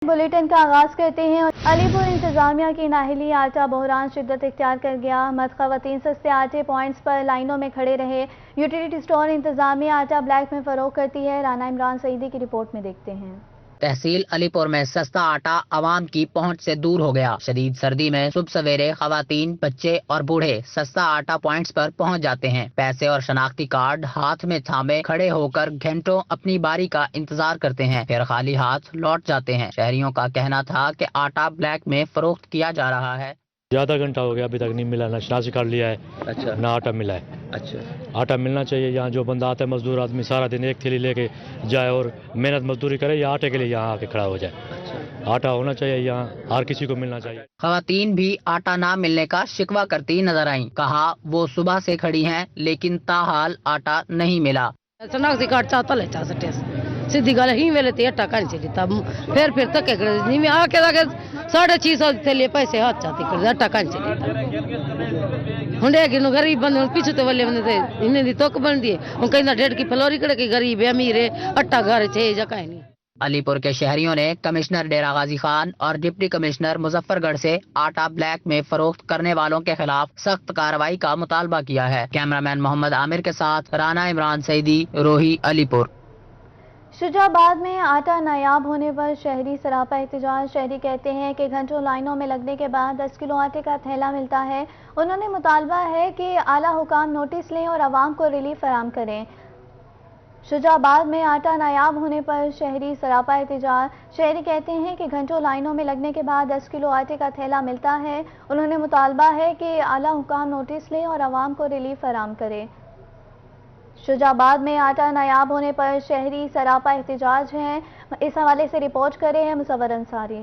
Bulletin का आगाज करते हैं। अलीपुर इंतजामिया की नाहली आटा बहरान शिद्दत इख्तियार कर गया। मर्द खवातीन सस्ते आटे पॉइंट्स पर लाइनों में खड़े रहे। यूटिलिटी स्टोर इंतजामिया आटा ब्लैक में फरोख्त करती है। राना इमरान सईदी की रिपोर्ट में देखते हैं। तहसील अलीपुर में सस्ता आटा आवाम की पहुंच से दूर हो गया। शदीद सर्दी में सुबह सवेरे खवातीन, बच्चे और बूढ़े सस्ता आटा पॉइंट्स पर पहुंच जाते हैं। पैसे और शनाख्ती कार्ड हाथ में थामे खड़े होकर घंटों अपनी बारी का इंतजार करते हैं, फिर खाली हाथ लौट जाते हैं। शहरियों का कहना था कि आटा ब्लैक में फरोख्त किया जा रहा है। ज्यादा घंटा हो गया, अभी तक नहीं मिला। ना शनाख्ती कार्ड लिया है, अच्छा, ना आटा मिला है। अच्छा, आटा मिलना चाहिए। यहाँ जो बंदा आता है, मजदूर आदमी, सारा दिन एक थैली लेके जाए और मेहनत मजदूरी करे, या आटे के लिए यहाँ आके खड़ा हो जाए। अच्छा। आटा होना चाहिए, यहाँ हर किसी को मिलना चाहिए। खवातीन भी आटा ना मिलने का शिकवा करती नजर आईं। कहा वो सुबह से खड़ी हैं, लेकिन ताहाल आटा नहीं मिला। शनाख्ती कार्ड चाहता ले चा सटे सीधी गल ही वेले ते आटा कान चली तब फिर तक नहीं में आके लगे 650 थे लिए पैसे हाथ चाहती कर आटा कान चली हुंडे कि गरीब बंदे पीछे तो वाले बंदे थे इन्हें दी तोक बन दिए उन कहना डेढ़ की फलोरी कड़े की गरीब है अमीर है आटा घर छे जा काई नहीं। अलीपुर के शहरियों ने कमिश्नर डेरा गाजी खान और डिप्टी कमिश्नर मुजफ्फरगढ़ से आटा ब्लैक में फरोख्त करने वालों के खिलाफ सख्त कार्रवाई का मुतालबा किया है। कैमरामैन मोहम्मद आमिर के साथ राना इमरान सईदी, रोही, अलीपुर। शुजाबाद में आटा नायाब होने पर शहरी सरापा एहतजाज। शहरी कहते हैं कि घंटों लाइनों में लगने के बाद 10 किलो आटे का थैला मिलता है। उन्होंने मुतालबा है कि आला हुकाम नोटिस लें और आवाम को रिलीफ फराहम करें। शुजाबाद में आटा नायाब होने पर शहरी सरापा एहतजाज। शहरी कहते हैं कि घंटों लाइनों में लगने के बाद 10 किलो आटे का थैला मिलता है। उन्होंने मुतालबा है कि आला हुकाम नोटिस लें और आवाम को रिलीफ फराहम करें। शुजाबाद में आटा नायाब होने पर शहरी सरापा एहतजाज हैं। इस हवाले से रिपोर्ट करे हैं मुसव्वर अंसारी।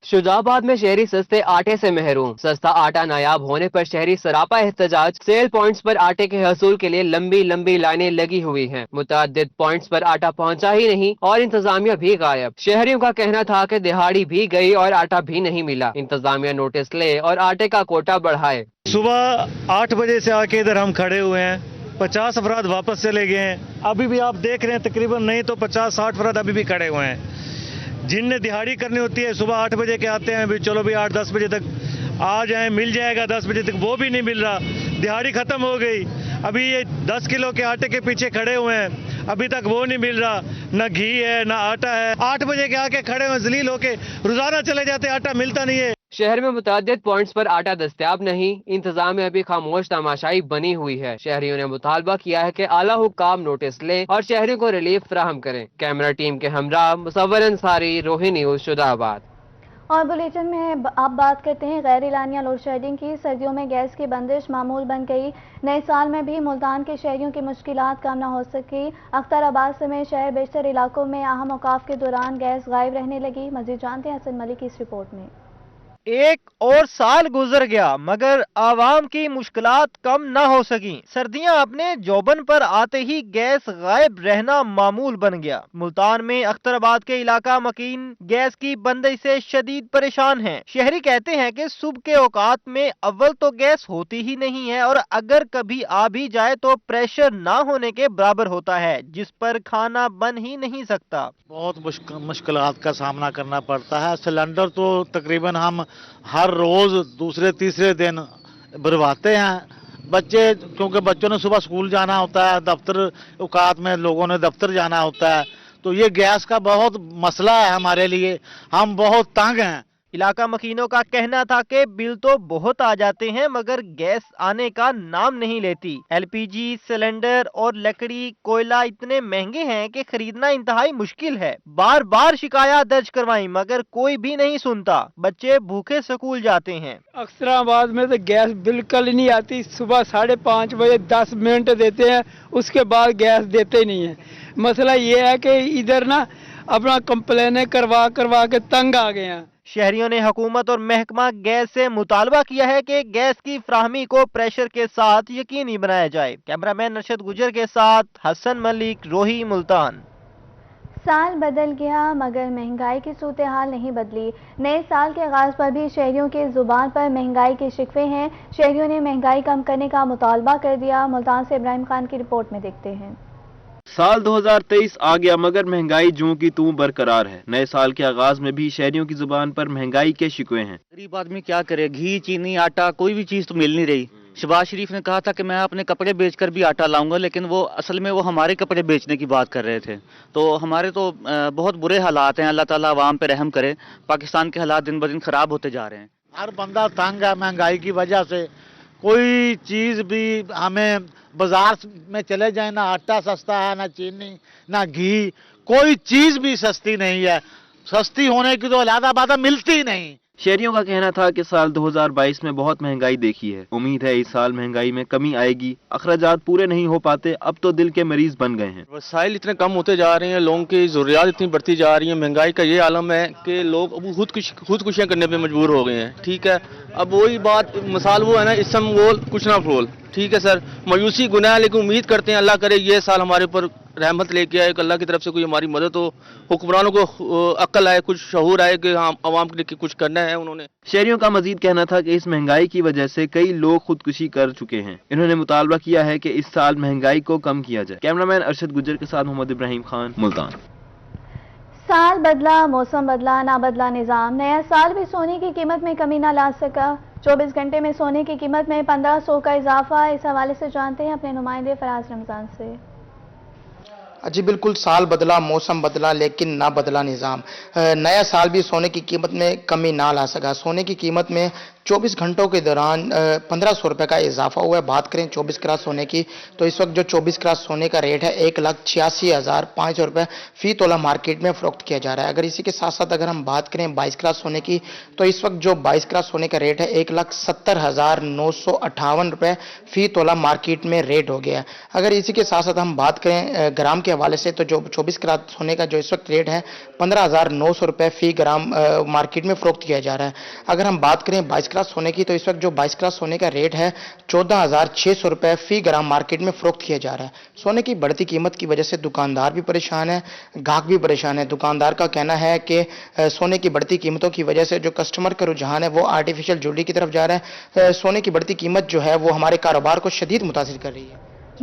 शुजाबाद में शहरी सस्ते आटे से महरूम। सस्ता आटा नायाब होने पर शहरी सरापा एहतजाज। सेल पॉइंट्स पर आटे के हसूल के लिए लंबी लंबी लाइनें लगी हुई हैं। मुतअद्दिद पॉइंट्स पर आटा पहुंचा ही नहीं और इंतजामिया भी गायब। शहरियों का कहना था कि दिहाड़ी भी गई और आटा भी नहीं मिला। इंतजामिया नोटिस ले और आटे का कोटा बढ़ाए। सुबह 8 बजे से आके इधर हम खड़े हुए हैं। 50 अफराद वापस चले गए हैं। अभी भी आप देख रहे हैं तकरीबन नहीं तो 50-60 अफराद अभी भी खड़े हुए हैं। जिनने दिहाड़ी करनी होती है सुबह 8 बजे के आते हैं, भी चलो भी 8-10 बजे तक आ जाएं, मिल जाएगा 10 बजे तक, वो भी नहीं मिल रहा। दिहाड़ी खत्म हो गई। अभी ये 10 किलो के आटे के पीछे खड़े हुए हैं, अभी तक वो नहीं मिल रहा। न घी है न आटा है। 8 बजे के आके खड़े हुए जलील होके रोजाना चले जाते, आटा मिलता नहीं है। शहर में मुतअद्दिद पॉइंट्स पर आटा दस्तयाब नहीं। इंतजामिया भी खामोश तमाशाई बनी हुई है। शहरियों ने मुतालबा किया है कि आला हुकाम नोटिस ले और शहरियों को रिलीफ फराहम करें। कैमरा टीम के हमरा मुसव्वर अंसारी, रोही न्यूज, शुजाबाद। और बुलेटिन में आप बात करते हैं गैर इलानिया लोड शेडिंग की। सर्दियों में गैस की बंदिश मामूल बन गई। नए साल में भी मुल्तान के शहरियों की मुश्किलात कम न हो सकी। अख्तराबाद समेत शहर बेशतर इलाकों में अहम औकाफ के दौरान गैस गायब रहने लगी। मजीद जानते हैं हसन मलिक की इस रिपोर्ट में। एक और साल गुजर गया मगर आवाम की मुश्किलात कम न हो सकी। सर्दियां अपने जोबन पर आते ही गैस गायब रहना मामूल बन गया। मुल्तान में अख्तराबाद के इलाका मकीन गैस की बंदिश से शदीद परेशान हैं। शहरी कहते हैं कि सुबह के औकात में अव्वल तो गैस होती ही नहीं है और अगर कभी आ भी जाए तो प्रेशर ना होने के बराबर होता है, जिस पर खाना बन ही नहीं सकता। बहुत मुश्किलात का सामना करना पड़ता है। सिलेंडर तो तकरीबन हम हर रोज दूसरे तीसरे दिन भरवाते हैं। बच्चे, क्योंकि बच्चों ने सुबह स्कूल जाना होता है, दफ्तर औकात में लोगों ने दफ्तर जाना होता है, तो ये गैस का बहुत मसला है हमारे लिए। हम बहुत तंग हैं। इलाका मकीनों का कहना था कि बिल तो बहुत आ जाते हैं मगर गैस आने का नाम नहीं लेती। एलपीजी सिलेंडर और लकड़ी कोयला इतने महंगे हैं कि खरीदना इंतहाई मुश्किल है। बार बार शिकायत दर्ज करवाई मगर कोई भी नहीं सुनता। बच्चे भूखे स्कूल जाते हैं। अख्तराबाद में तो गैस बिल्कुल नहीं आती। सुबह 5:30 बजे 10 मिनट देते हैं, उसके बाद गैस देते नहीं है। मसला ये है कि इधर ना अपना कंप्लेन करवा के तंग आ गए हैं। शहरियों ने हुकूमत और महकमा गैस से मुतालबा किया है कि गैस की फ्राहमी को प्रेशर के साथ यकीनी बनाया जाए। कैमरामैन नशद गुजर के साथ हसन मलिक, रोही, मुल्तान। साल बदल गया मगर महंगाई की सूरत हाल नहीं बदली। नए साल के आगाज पर भी शहरियों के जुबान पर महंगाई के शिकवे हैं। शहरियों ने महंगाई कम करने का मुतालबा कर दिया। मुल्तान से इब्राहिम खान की रिपोर्ट में देखते हैं। साल 2023 आ गया मगर महंगाई जूं की तूं बरकरार है। नए साल के आगाज में भी शहरियों की जुबान पर महंगाई के शिकवे हैं। गरीब आदमी क्या करे, घी चीनी आटा कोई भी चीज तो मिल नहीं रही। शहबाज शरीफ ने कहा था कि मैं अपने कपड़े बेचकर भी आटा लाऊंगा, लेकिन वो असल में वो हमारे कपड़े बेचने की बात कर रहे थे। तो हमारे तो बहुत बुरे हालात हैं। अल्लाह ताला अवाम पे रहम करे। पाकिस्तान के हालात दिन ब दिन खराब होते जा रहे हैं। हर बंदा तंग है महंगाई की वजह से। कोई चीज भी हमें बाजार में चले जाए, ना आटा सस्ता है, ना चीनी, ना घी, कोई चीज भी सस्ती नहीं है। सस्ती होने की तो अलग बात है, मिलती नहीं। शहरियों का कहना था कि साल 2022 में बहुत महंगाई देखी है। उम्मीद है इस साल महंगाई में कमी आएगी। अखराजात पूरे नहीं हो पाते, अब तो दिल के मरीज बन गए हैं। वसाइल इतने कम होते जा रहे हैं, लोगों की जरूरियात इतनी बढ़ती जा रही है। महंगाई का ये आलम है कि लोग अब खुदकुशियां करने पे मजबूर हो गए हैं। ठीक है, अब वही बात मिसाल वो है ना, इसम गोल कुछ ना फरोल। ठीक है सर, मायूसी गुनाह है, लेकिन उम्मीद करते हैं अल्लाह करे ये साल हमारे ऊपर रहमत लेके आए, अल्लाह की तरफ से कोई हमारी मदद हो, हुक्मरानों को अक्ल आए, कुछ शऊर आए कि हाँ आवाम के लिए कुछ करना है उन्होंने। शहरियों का मजीद कहना था कि इस महंगाई की वजह से कई लोग खुदकुशी कर चुके हैं। इन्होंने मुतालबा किया है कि इस साल महंगाई को कम किया जाए। कैमरामैन अरशद गुज्जर के साथ मोहम्मद इब्राहिम खान, मुल्तान। साल बदला, मौसम बदला, ना बदला निज़ाम। नया साल भी सोने की कीमत में कमी ना ला सका। 24 घंटे में सोने की कीमत में 1500 का इजाफा। इस हवाले से जानते हैं अपने नुमाइंदे फराज रमजान से। जी बिल्कुल, साल बदला, मौसम बदला, लेकिन ना बदला निज़ाम। नया साल भी सोने की कीमत में कमी ना ला सका। सोने की कीमत में 24 घंटों के दौरान 1500 रुपये का इजाफा हुआ है। बात करें 24 कैरेट सोने की, तो इस वक्त जो 24 कैरेट सोने का रेट है 1,86,500 रुपये फ़ी तोला मार्केट में फ़रोख्त किया जा रहा है। अगर इसी के साथ साथ अगर हम बात करें 22 कैरेट सोने की, तो इस वक्त जो 22 कैरेट सोने का रेट है 1,70,958 रुपये फ़ी तोला मार्केट में रेट हो गया है। अगर इसी के साथ साथ हम बात करें ग्राम के हवाले से, तो जो 24 कैरेट सोने का जो इस वक्त रेट है 15,900 रुपये फ़ी ग्राम मार्केट में फ़रोख्त किया जा रहा है। अगर हम बात करें 22 कैरेट सोने की, तो इस वक्त जो 22 कैरेट सोने का रेट है 14,600 रुपये फ़ी ग्राम मार्केट में फ़रोख्त किया जा रहा है। सोने की बढ़ती कीमत की वजह से दुकानदार भी परेशान है, ग्राहक भी परेशान है। दुकानदार का कहना है कि सोने की बढ़ती कीमतों की वजह से जो कस्टमर का रुझान है वो आर्टिफिशियल ज्वेलरी की तरफ जा रहा है। सोने की बढ़ती कीमत जो है वो हमारे कारोबार को शदीद मुतासिर कर रही है।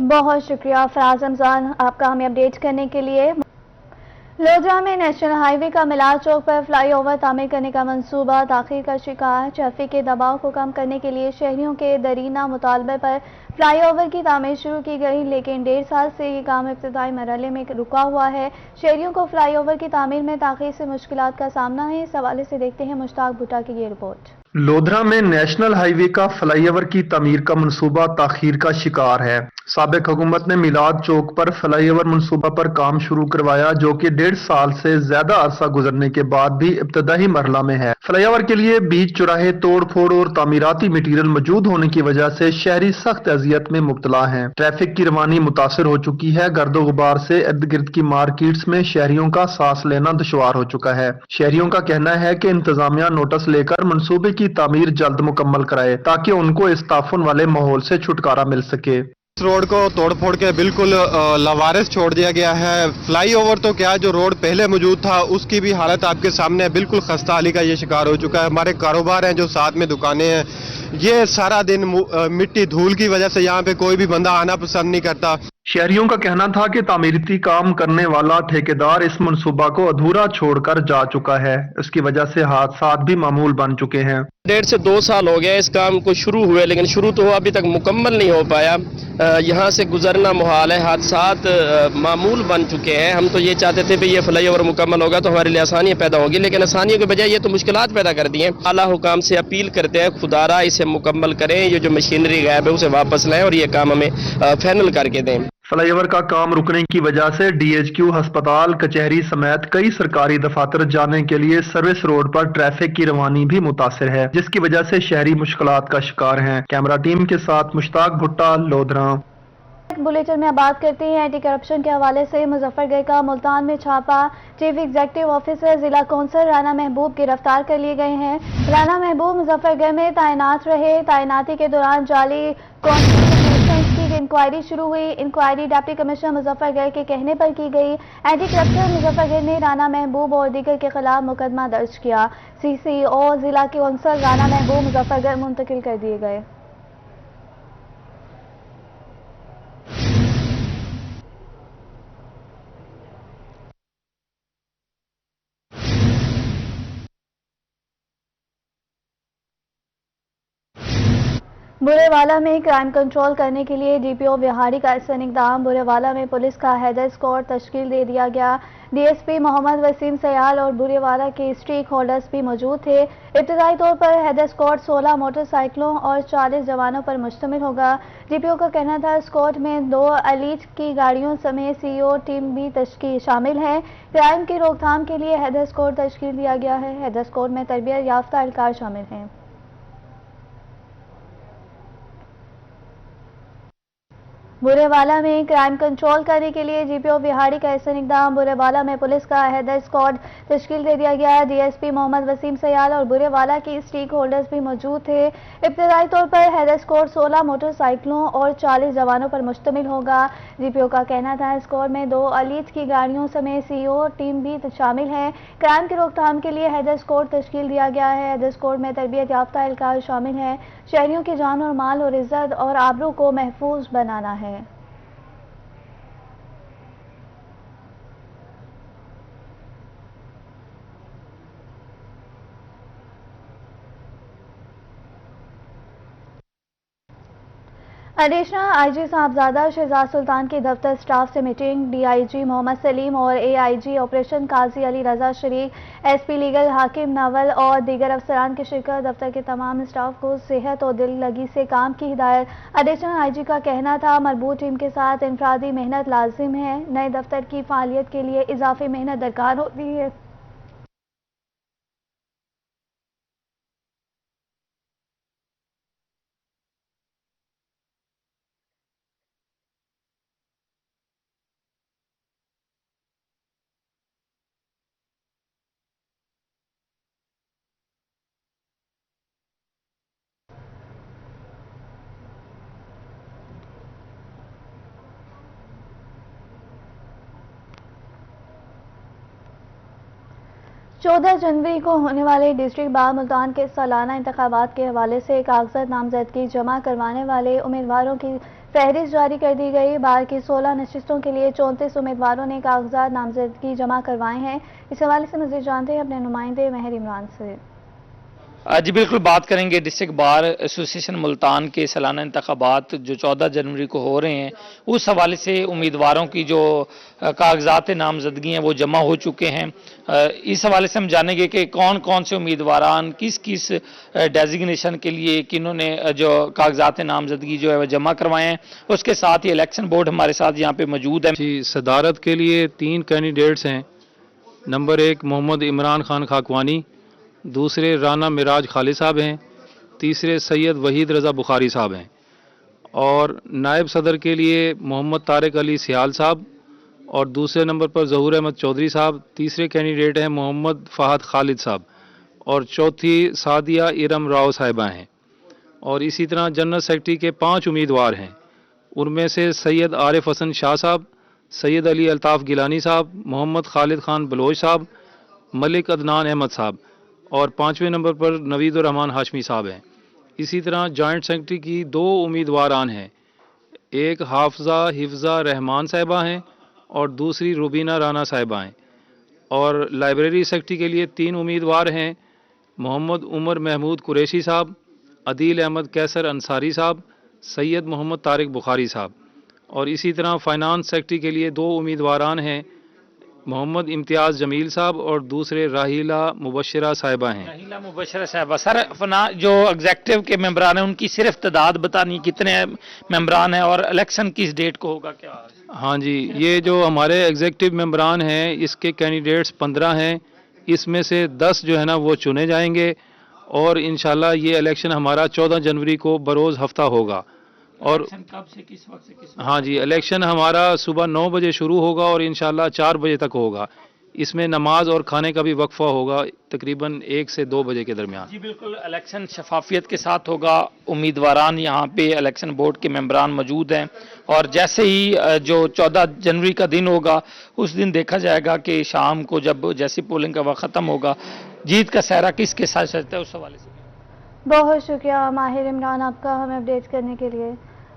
बहुत शुक्रिया फराज रमजान आपका हमें अपडेट करने के लिए। लोधरा में नेशनल हाईवे का मिलाद चौक पर फ्लाईओवर तामीर करने का मंसूबा ताख़ीर का शिकार। ट्रैफिक के दबाव को कम करने के लिए शहरियों के दरीना मुतालबे पर फ्लाईओवर की तामीर शुरू की गई, लेकिन 1.5 साल से ये काम इब्तिदाई मरहले में रुका हुआ है। शहरियों को फ्लाईओवर की तामीर में ताख़ीर से मुश्किलात का सामना है। इस हवाले से देखते हैं मुश्ताक भुट्टा की ये रिपोर्ट। लोधरा में नेशनल हाईवे का फ्लाईओवर की तमीर का मंसूबा ताखीर का शिकार है। साबिक हुकूमत ने मिलाद चौक पर फ्लाईओवर मंसूबा पर काम शुरू करवाया, जो कि 1.5 साल से ज्यादा अरसा गुजरने के बाद भी इब्तदाई मरहला में है। फ्लाईओवर के लिए बीच चौराहे तोड़ फोड़ और तामीराती मटीरियल मौजूद होने की वजह से शहरी सख्त अजियत में मुब्तला हैं। ट्रैफिक की रवानी मुतासर हो चुकी है। गर्दो गुबार से इर्द गिर्द की मार्केट्स में शहरियों का सांस लेना दुश्वार हो चुका है। शहरियों का कहना है कि इंतजामिया नोटिस लेकर मंसूबे की तामीर जल्द मुकम्मल कराए, ताकि उनको इस ताफुन वाले माहौल से छुटकारा मिल सके। इस रोड को तोड़ फोड़ के बिल्कुल लवारिस छोड़ दिया गया है। फ्लाईओवर तो क्या, जो रोड पहले मौजूद था उसकी भी हालत आपके सामने है। बिल्कुल खस्ता हाली का ये शिकार हो चुका है। हमारे कारोबार हैं, जो साथ में दुकानें हैं, ये सारा दिन मिट्टी धूल की वजह से यहाँ पे कोई भी बंदा आना पसंद नहीं करता। शहरियों का कहना था कि तामीरती काम करने वाला ठेकेदार इस मंसूबा को अधूरा छोड़कर जा चुका है। इसकी वजह से हादसात भी मामूल बन चुके हैं। 1.5 से 2 साल हो गया इस काम को शुरू हुए, लेकिन शुरू तो अभी तक मुकम्मल नहीं हो पाया। यहाँ से गुजरना मुहाल है, हादसात मामूल बन चुके हैं। हम तो ये चाहते थे कि ये फ्लाईओवर मुकम्मल होगा तो हमारे लिए आसानियाँ पैदा होगी, लेकिन आसानियों के बजाय ये तो मुश्किलात पैदा कर दी हैं। आला हुकाम से अपील करते हैं, खुदारा इसे मुकम्मल करें, ये जो मशीनरी गायब है उसे वापस लाएं और ये काम हमें फाइनल करके दें। फ्लाईओवर का काम रुकने की वजह से DHQ अस्पताल, कचहरी समेत कई सरकारी दफातर जाने के लिए सर्विस रोड पर ट्रैफिक की रवानी भी मुतासिर है, जिसकी वजह से शहरी मुश्किलात का शिकार हैं। कैमरा टीम के साथ मुश्ताक भुट्टा, लोधरा। बुलेटिन में बात करते हैं एंटी करप्शन के हवाले से। मुजफ्फरगढ़ का मुल्तान में छापा। चीफ एग्जीक्यूटिव ऑफिसर जिला कौंसल राना महबूब गिरफ्तार कर लिए गए हैं। राना महबूब मुजफ्फरगढ़ में तैनात रहे। तैनाती के दौरान जाली की इंक्वायरी शुरू हुई। इंक्वायरी डिप्टी कमिश्नर मुजफ्फरगढ़ के कहने पर की गई। एंटी करप्शन मुजफ्फरगढ़ ने राना महबूब और दीगर के खिलाफ मुकदमा दर्ज किया। CCO जिला कौंसल राना महबूब मुजफ्फरगढ़ मुंतकिल कर दिए गए। बुरेवाला में क्राइम कंट्रोल करने के लिए डीपीओ बिहारी का अहसन इक़दाम। बुरेवाला में पुलिस का हेडर स्क्वाड तश्कील दे दिया गया। डीएसपी मोहम्मद वसीम सयाल और बुरेवाला के स्टेक होल्डर्स भी मौजूद थे। इब्तदाई तौर पर हेडर स्क्वाड 16 मोटरसाइकिलों और 40 जवानों पर मुश्तमिल होगा। डीपीओ का कहना था स्क्वाड में 2 एलीट की गाड़ियों समेत सीओ टीम भी शामिल है। क्राइम की रोकथाम के लिए हेडर स्क्वाड तश्कील दिया गया है। हेडर स्क्वाड में तरबियत याफ्ता एहलकार शामिल हैं। बुरेवाला में क्राइम कंट्रोल करने के लिए डीपीओ बिहारी का अहसन इक़दाम। बुरेवाला में पुलिस का हेडर स्क्वाड तश्कील दे दिया गया। डीएसपी मोहम्मद वसीम सयाल और बुरेवाला की स्टेक होल्डर्स भी मौजूद थे। इब्तदाई तौर पर हेडर स्क्वाड 16 मोटरसाइकिलों और 40 जवानों पर मुश्तमिल होगा। डीपीओ का कहना था स्क्वाड में 2 एलीट की गाड़ियों समेत सीओ टीम भी शामिल है। क्राइम की रोकथाम के लिए हेडर स्क्वाड तश्कील दिया गया है। हेडर स्क्वाड में तरबियत याफ्ता एहलकार शामिल है। शहरियों की जान और माल और इज्जत और आबरू को महफूज बनाना है। एडिशनल आईजी साहबजादा शहजाद सुल्तान के दफ्तर स्टाफ से मीटिंग। डीआईजी मोहम्मद सलीम और एआईजी ऑपरेशन काजी अली रजा शरीक, एसपी लीगल हाकिम नावल और दीगर अफसरान की शिरकत। दफ्तर के तमाम स्टाफ को सेहत और दिल लगी से काम की हिदायत। एडिशनल आईजी का कहना था मरबूत टीम के साथ इनफरादी मेहनत लाजिम है। नए दफ्तर की फालियत के लिए इजाफी मेहनत दरकार होती है। चौदह जनवरी को होने वाले डिस्ट्रिक्ट बार मुल्तान के सालाना इंतखाबात के हवाले से कागजात नामजदगी जमा करवाने वाले उम्मीदवारों की फहरिस्त जारी कर दी गई। बार की 16 नशिस्तों के लिए 34 उम्मीदवारों ने कागजात नामजदगी जमा करवाए हैं। इस हवाले से मज़ीद जानते हैं अपने नुमाइंदे महर इमरान से। जी बिल्कुल, बात करेंगे डिस्ट्रिक्ट बार एसोसिएशन मुल्तान के सालाना इंतखाबात जो 14 जनवरी को हो रहे हैं, उस हवाले से उम्मीदवारों की जो कागजात नामजदगी हैं वो जमा हो चुके हैं। इस हवाले से हम जानेंगे कि कौन कौन से उम्मीदवारान किस किस डेजिग्नेशन के लिए किन्होंने जो कागजात नामजदगी जो है वो जमा करवाए हैं। उसके साथ ही इलेक्शन बोर्ड हमारे साथ यहाँ पे मौजूद है। जी, सदारत के लिए 3 कैंडिडेट्स हैं। नंबर 1 मोहम्मद इमरान खान खाकवानी, दूसरे राना मिराज खालिद साहब हैं, तीसरे सैयद वहीद रज़ा बुखारी साहब हैं। और नायब सदर के लिए मोहम्मद तारिक अली सियाल साहब और दूसरे नंबर पर ज़हूर अहमद चौधरी साहब। तीसरे कैंडिडेट हैं मोहम्मद फ़हद खालिद साहब और चौथी सादिया इरम राव साहिबा हैं। और इसी तरह जनरल सेक्रेटरी के 5 उम्मीदवार हैं। उनमें से सैयद आरिफ हसन शाह साहब, सैयद अली अल्ताफ़ गिलानी साहब, मोहम्मद खालिद खान बलोच साहब, मलिक अदनान अहमद साहब और 5वें नंबर पर नवीद रहमान हाशमी साहब हैं। इसी तरह जॉइंट सेक्रेटरी की 2 उम्मीदवारान हैं। एक हिफ्ज़ा रहमान साहिबा हैं और दूसरी रुबीना राना साहिबा हैं। और लाइब्रेरी सेक्रेटरी के लिए 3 उम्मीदवार हैं। मोहम्मद उमर महमूद कुरैशी साहब, अदील अहमद कैसर अंसारी साहब, सैयद मोहम्मद तारिक बुखारी साहब। और इसी तरह फाइनेंस सेक्रेटरी के लिए 2 उम्मीदवारान हैं। मोहम्मद इम्तियाज़ जमील साहब और दूसरे राहिला मुबशरा साहिबा हैं। राहिला मुबशरा साहिबा, सर जो एग्जेक्टिव के मेंबरान हैं उनकी सिर्फ तादाद बतानी, कितने मेंबरान हैं और इलेक्शन किस डेट को होगा क्या? हाँ जी, ये जो हमारे एग्जेक्टिव मेंबरान हैं इसके कैंडिडेट्स 15 हैं। इसमें से 10 जो है ना वो चुने जाएंगे और इंशाल्लाह ये इलेक्शन हमारा 14 जनवरी को बरोज़ हफ्ता होगा। और कब से किस वक्त से किस वक्त? हाँ जी, इलेक्शन हमारा सुबह 9 बजे शुरू होगा और इंशाल्लाह 4 बजे तक होगा। इसमें नमाज और खाने का भी वक्फा होगा तकरीबन 1 से 2 बजे के दरमियान। जी बिल्कुल, इलेक्शन शफाफियत के साथ होगा। उम्मीदवारान यहाँ पे इलेक्शन बोर्ड के मेंबरान मौजूद हैं और जैसे ही जो 14 जनवरी का दिन होगा उस दिन देखा जाएगा कि शाम को जब जैसी पोलिंग का वक्त ख़त्म होगा जीत का सहरा किसके साथ सजता है। उस हवाले से बहुत शुक्रिया माहिर इमरान आपका हमें अपडेट करने के लिए।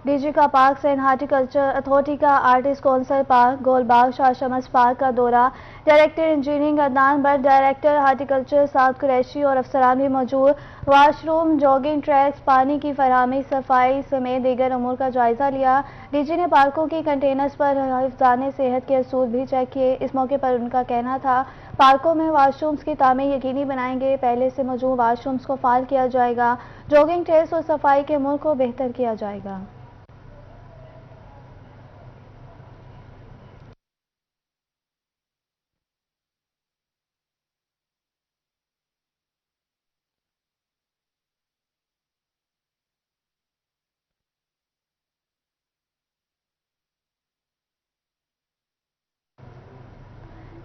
डीजी का पार्क एंड हार्टिकल्चर अथॉरिटी का artist council park, Golbagh, Shah Shams park का दौरा। Director engineering Adnan Butt, director horticulture south Qureshi और अफसरान भी मौजूद। वाशरूम, जॉगिंग ट्रैक्स, पानी की फराहमी, सफाई समेत दीगर अमूर का जायजा लिया। डीजी ने पार्कों की कंटेनर्स पर हिफ्ज़ाने सेहत के असूल भी चेक किए। इस मौके पर उनका कहना था, पार्कों में वाशरूम्स की तामीर यकीनी बनाएंगे, पहले से मौजूद वाशरूम्स को फाल किया जाएगा, जॉगिंग ट्रैक्स और सफाई के अमूर को बेहतर किया जाएगा।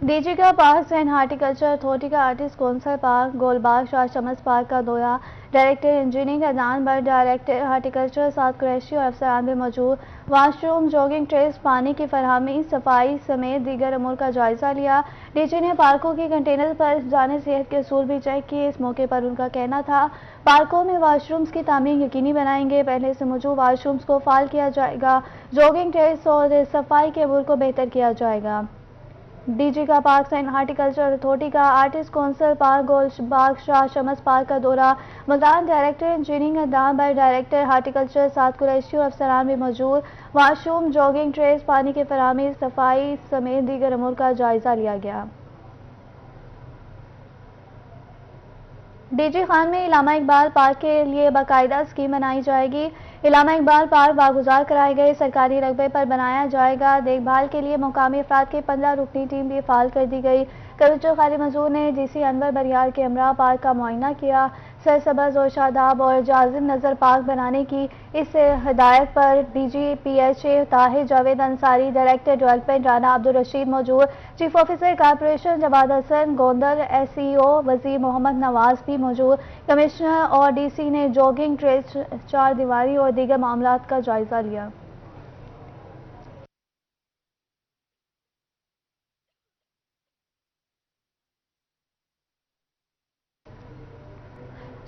डीजी का पार्क एंड हार्टिकल्चर अथॉरिटी का artist council park, Golbagh, Shah Shams park का दौरा। Director engineering Adnan Butt, director horticulture south Qureshi और अफसरान भी मौजूद। वाशरूम, जॉगिंग ट्रैक्स, पानी की फराहमी, सफाई समेत दीगर अमूर का जायजा लिया। डीजी ने पार्कों की कंटेनर पर जाने सेहत के असूल भी चेक किए। इस मौके पर उनका कहना था, पार्कों में वाशरूम्स की तामीर यकीनी बनाएंगे, पहले से मौजूद वाशरूम्स को फाल किया जाएगा, जॉगिंग ट्रैक्स और सफाई के अमूर को बेहतर किया जाएगा। डीजी का पार्क एंड हार्टिकल्चर अथॉरिटी का artist council park, Golbagh, Shah Shams park का दौरा। Multan director engineering Adnan Butt, director horticulture south Qureshi और अफसरान भी मौजूद। वाशरूम, जॉगिंग ट्रैक्स, पानी की फराहमी, सफाई समेत दीगर अमूर का जायजा लिया गया। डीजी खान में इलामा इकबाल पार्क के लिए बाकायदा स्कीम बनाई जाएगी। इलामा इकबाल पार्क बागुजार कराए गए सरकारी रकबे पर बनाया जाएगा। देखभाल के लिए मुकामी अफराद की 15 रुकनी टीम भी फाल कर दी गई। कमिश्नर खालिद मंसूर ने डीसी अनवर बरियार के हमरा पार्क का मुआयना किया। सरसब्ज़ और शादाब और जाजिम नज़र पार्क बनाने की इस हिदायत पर DG PHA Tahir Javed Ansari, director development Rana Abdul Rashid मौजूद। Chief officer corporation Jawad Hasan Gondal, CEO Wazir Mohammad Nawaz भी मौजूद। कमिश्नर और डीसी ने जॉगिंग ट्रैक्स, चार दीवारी और दीगर मामलात का जायजा लिया।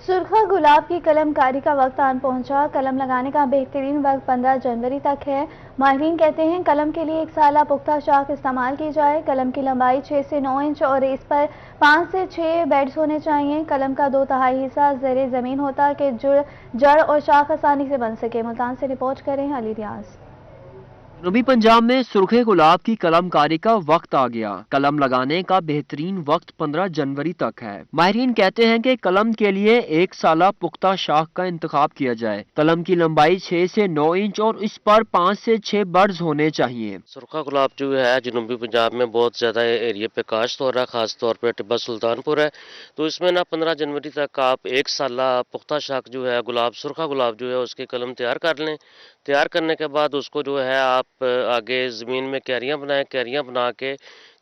सुर्खा गुलाब की कलमकारी का वक्त आन पहुंचा। कलम लगाने का बेहतरीन वक्त 15 जनवरी तक है। माहिरीन कहते हैं, कलम के लिए 1 साल पुख्ता शाख इस्तेमाल की जाए। कलम की लंबाई 6 से 9 इंच और इस पर 5 से 6 बेड्स होने चाहिए। कलम का 2/3 हिस्सा ज़ेरे ज़मीन होता कि जड़ और शाख आसानी से बन सके। मुल्तान से रिपोर्ट करें अली रियाज। जनूबी पंजाब में सुर्खे गुलाब की कलमकारी का वक्त आ गया। कलम लगाने का बेहतरीन वक्त 15 जनवरी तक है। माहिरीन कहते हैं कि कलम के लिए 1 साल पुख्ता शाख का इंतखाब किया जाए। कलम की लंबाई 6 से 9 इंच और इस पर 5 से 6 बर्ड्स होने चाहिए। सुर्खा गुलाब जो है जनूबी पंजाब में बहुत ज्यादा एरिया पे काश्त हो रहा है, खास तौर पे टिब्बा सुल्तानपुर है। तो इसमें ना 15 जनवरी तक आप 1 साल पुख्ता शाख जो है गुलाब, सुर्खा गुलाब जो है उसके कलम तैयार कर लें। तैयार करने के बाद उसको जो है आप आगे ज़मीन में क्यारियां बनाएं। क्यारियां बना के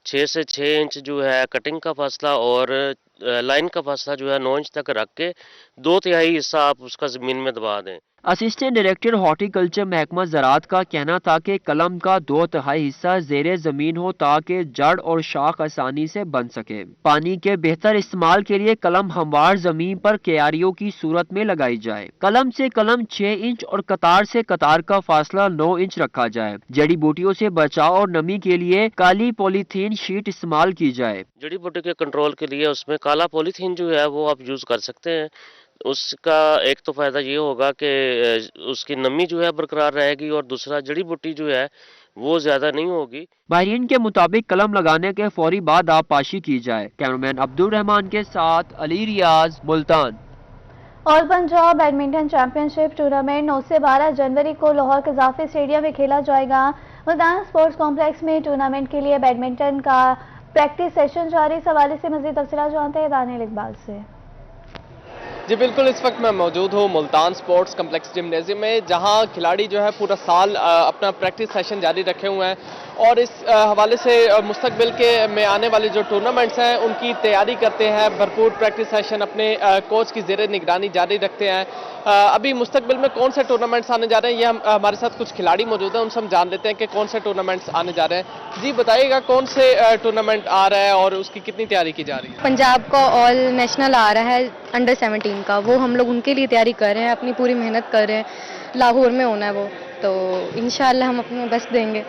6 से 6 इंच जो है कटिंग का फासला और लाइन का फासला जो है 9 इंच तक रख के 2/3 हिस्सा आप उसका ज़मीन में दबा दें। असिस्टेंट डायरेक्टर हॉर्टिकल्चर महकमा ज़राअत का कहना था कि कलम का 2/3 हिस्सा ज़ेरे ज़मीन हो ताकि जड़ और शाख आसानी से बन सके। पानी के बेहतर इस्तेमाल के लिए कलम हमवार जमीन पर क्यारियों की सूरत में लगाई जाए। कलम से कलम 6 इंच और कतार से कतार का फासला 9 इंच रखा जाए। जड़ी बूटियों से बचाव और नमी के लिए काली पॉलीथीन शीट इस्तेमाल की जाए। जड़ी बूटी के कंट्रोल के लिए उसमें काला पॉलीथीन जो है वो आप यूज़ कर सकते हैं। उसका एक तो फायदा ये होगा कि उसकी नमी जो है बरकरार रहेगी और दूसरा जड़ी बूटी जो है वो ज्यादा नहीं होगी। माहिरीन के मुताबिक कलम लगाने के फौरी बाद आबपाशी की जाए। कैमरामैन अब्दुल रहमान के साथ Ali Riaz, Multan. All Punjab badminton championship tournament 9 से 12 जनवरी को लाहौर कज़ाफी स्टेडियम में खेला जाएगा। मुल्तान स्पोर्ट्स कॉम्प्लेक्स में टूर्नामेंट के लिए बैडमिंटन का प्रैक्टिस सेशन जारी। इस हवाले से मज़ीद तफसीलात जानते हैं दानियल इकबाल से। जी बिल्कुल, इस वक्त मैं मौजूद हूँ मुल्तान स्पोर्ट्स कम्प्लेक्स जिम्नेजियम में, जहाँ खिलाड़ी जो है पूरा साल अपना प्रैक्टिस सेशन जारी रखे हुए हैं और इस हवाले से मुस्तकबिल के में आने वाले जो टूर्नामेंट्स हैं उनकी तैयारी करते हैं। भरपूर प्रैक्टिस सेशन अपने कोच की ज़ेरे निगरानी जारी रखते हैं। अभी मुस्तकबिल में कौन से टूर्नामेंट्स आने जा रहे हैं, ये हमारे साथ कुछ खिलाड़ी मौजूद हैं, उनसे हम जान लेते हैं कि कौन से टूर्नामेंट्स आने जा रहे हैं। जी बताइएगा, कौन से टूर्नामेंट आ रहा है और उसकी कितनी तैयारी की जा रही है? पंजाब का ऑल नेशनल आ रहा है अंडर 17 का, वो हम लोग उनके लिए तैयारी कर रहे हैं, अपनी पूरी मेहनत कर रहे हैं। लाहौर में होना है वो, تو انشاءاللہ ہم اپنا بیسٹ دیں گے.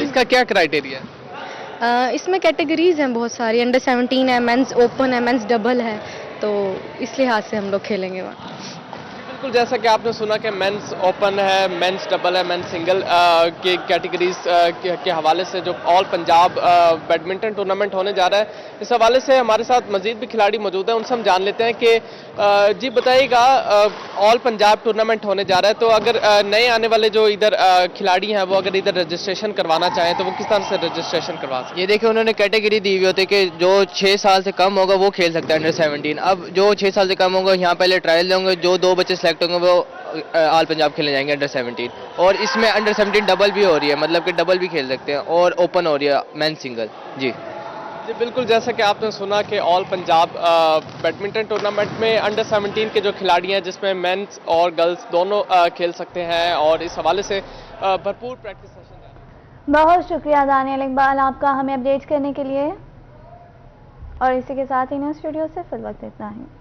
اس کا کیا کرائٹیریا ہے؟ اس میں کیٹیگریز ہیں بہت ساری. انڈر 17 ہے، مینز اوپن ہے، مینز ڈبل ہے، تو اس لحاظ سے ہم لوگ کھیلیں گے وہاں. بالکل جیسا کہ آپ نے سنا کہ مینس اوپن ہے، مینس ڈبل ہے، مینس سنگل کی کیٹیگریز کے حوالے سے جو آل پنجاب بیڈمنٹن ٹورنامنٹ ہونے جا رہا ہے، اس حوالے سے ہمارے ساتھ مزید بھی کھلاڑی موجود ہیں. ان سے ہم جان لیتے ہیں کہ جی بتائیے گا، آل پنجاب ٹورنامنٹ ہونے جا رہا ہے، تو اگر نئے آنے والے جو ادھر کھلاڑی ہیں وہ اگر ادھر رجسٹریشن کروانا چاہیں تو وہ کس طرح سے رجسٹریشن کروا سکتے ہیں؟ یہ دیکھیں انہوں نے کیٹیگری دی ہوئی ہوتی ہے کہ جو 6 سال سے کم ہوگا وہ کھیل سکتا ہے انڈر 17. اب جو 6 سال سے کم ہوگا یہاں پہلے ٹرائل دیں گے، جو 2 بچے سلیکٹ ہوں گے وہ آل پنجاب کھیلنے جائیں گے انڈر 17. اور اس میں انڈر 17 ڈبل بھی ہو رہی ہے، مطلب کہ ڈبل بھی کھیل سکتے ہیں، اور اوپن ہو رہی ہے مین سنگل. جی بالکل جیسا کہ آپ نے سنا کہ آل پنجاب بیڈمنٹن ٹورنامنٹ میں انڈر 17 کے جو کھلاڑی ہیں جس میں مینس اور گرلز دونوں کھیل سکتے ہیں، اور اس حوالے سے بھرپور پریکٹس سیشن. بہت شکریہ دانیال اقبال آپ کا ہمیں اپڈیٹ کرنے کے لیے. اور اسی کے ساتھ ہی نیوز اسٹوڈیو سے فی الوقت اتنا ہی.